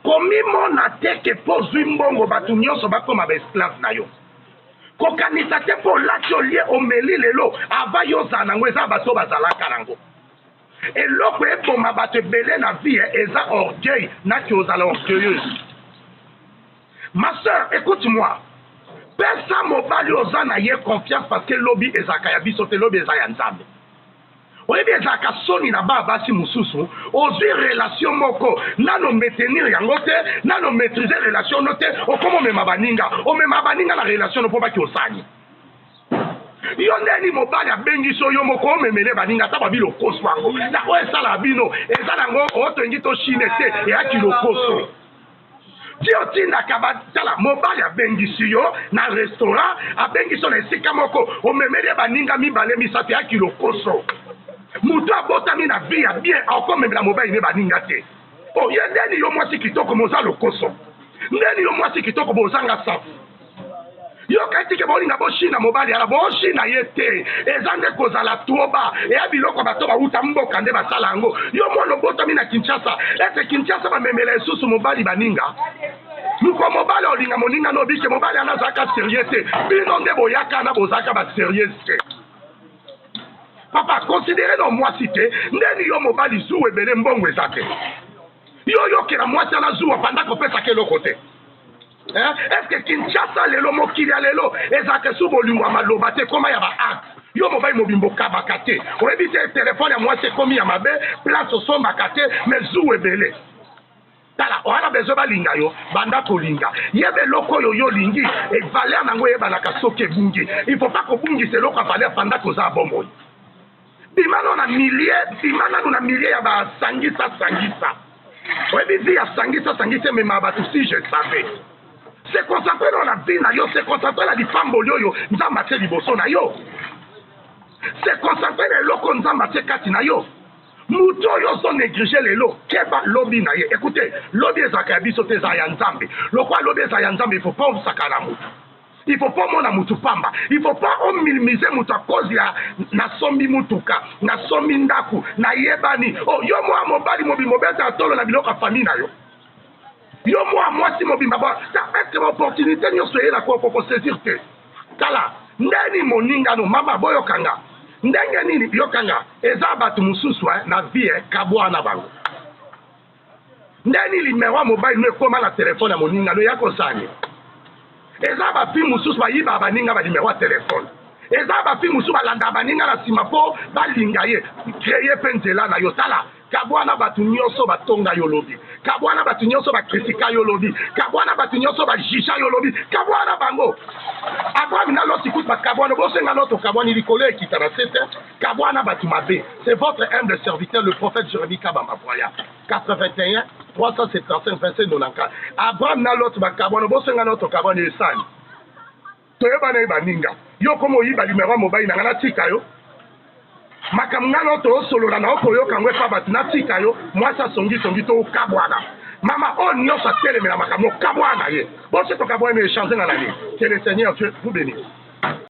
komimona te ke pozwi mbongo bato nyonso bakoma baesclave na yo kokanisa te mpo olati olie omeli lelo ava yozala nango eza bato bazalaka nango eloko eboma bato ebele na vie eza orgueil nati ozala orgueilleuse. Ma soeur, écoute-moi. Pesa mobali oza na ye confiance parce que lobi ezaka ya biso te lobi eza ya nzambe. Oyebi ezaka soni na ba basi mususu ozwi relation moko nano maintenir yango te nano maîtriser relation no te okomo mema baninga omema baninga na relation no po baki osani. Yo ndeni mobali abengi so yo moko omemele baninga ta babi lokoso yango na oyo esala bino eza nango otongi to chine te eyaki lokoso. Dio tindaka batala mobali abengisi yo na restaurant abengisi yo na esika moko omemeli baninga mibale misato ya kilokoso mutu abotami na vie ya bien akomemela mobali ne baninga te oye ndeni yo mwasi kitoko moza lokoso ndeni yo mwasi kitoko bozanga safu yo kaitike bolinga boshina mobali ala boshina ye te eza nde kozala tuoba eya biloko bato bauta mboka nde basala yango yo mwana obotami na Kinshasa ete Kinshasa bamemela esusu mobali baninga muko mobali olinga moninga nobike mobali anazalaka sérieux te bino nde boyaka na bozalaka basérieux te papa considéré no mwasi te ndeni yo mobali zuwa ebele mbongo eza te yo yokela mwasi ana zuwa panda kopesaka eloko te. Est-ce que Kinshasa lelo mokili ya lelo ezaka su bolingwa maloba te koma ya ba acte yo mobali mobimbo kabaka te oyebi te telefone ya mwasi ekomi ya mabe place osombaka te mais zuwa ebele tala oana bezo balinga yo banda kolinga yebe loko oyo yo lingi e valeur nango yebanaka soki ebungi il faut pas kobungisa eloko ya valeur panda koza bomoi bimano na millier ya basangisa oyebi vi ya sangisa mema bato si je savais se concentrer dans la vie na yo se concentrer na lipamboli oyo nzambe atie liboso na yo se concentrer na eloko nzambe atie kati na yo mutu oyo ozo néglige lelo keba lobi na ye écoutez lobi ezalaka ya biso te eza ya nzambe lokwa lobi eza ya nzambe il faut pas osaka na mutu il faut pas mona mutu pamba il faut pas omilimize mutu a cause ya nasombi mutuka nasombi ndaku nayebani oh yo mwa mobali mobimbo beta atolo na biloko ya famille na yo yo mwa mwasi mobimba ba ta eske opportunité nyonso eyela kwa poko saisir te tala ndeni moninga no mama boyo kanga ndenge nini yokanga eza bato mususu na vie kabwa na bango ndeni limero mobile no ekoma na telefone ya moninga no yako sani eza bafi mususu bayiba baninga ba limero ya telefone eza bafi mususu balanda baninga na sima po balinga ye créer penzela na yo tala kabwana batu nyonso batonga yo lobi kabwana batu nyonso bakritika yo lobi kabwana batu nyonso bajisha yo lobi kabwana bango Abraham na loti kuta kabwana bosenga loto kabwana likolo ekita na sete kabwana batu mabe c'est votre humble serviteur le prophète Jérémie Kabamba voya 81 375 27 94 Abraham na loti bakabwana bosenga loto kabwana esani toyebana baninga yo komo yiba limero mobile na tika yo makamngano to solola na okoyoka ngwe pa batu na tika yo mwasa songi to kabwana mama on nyonso atelemela makambo kabwana ye bose to kabwana échanger na nani que le Seigneur Dieu vous bénisse.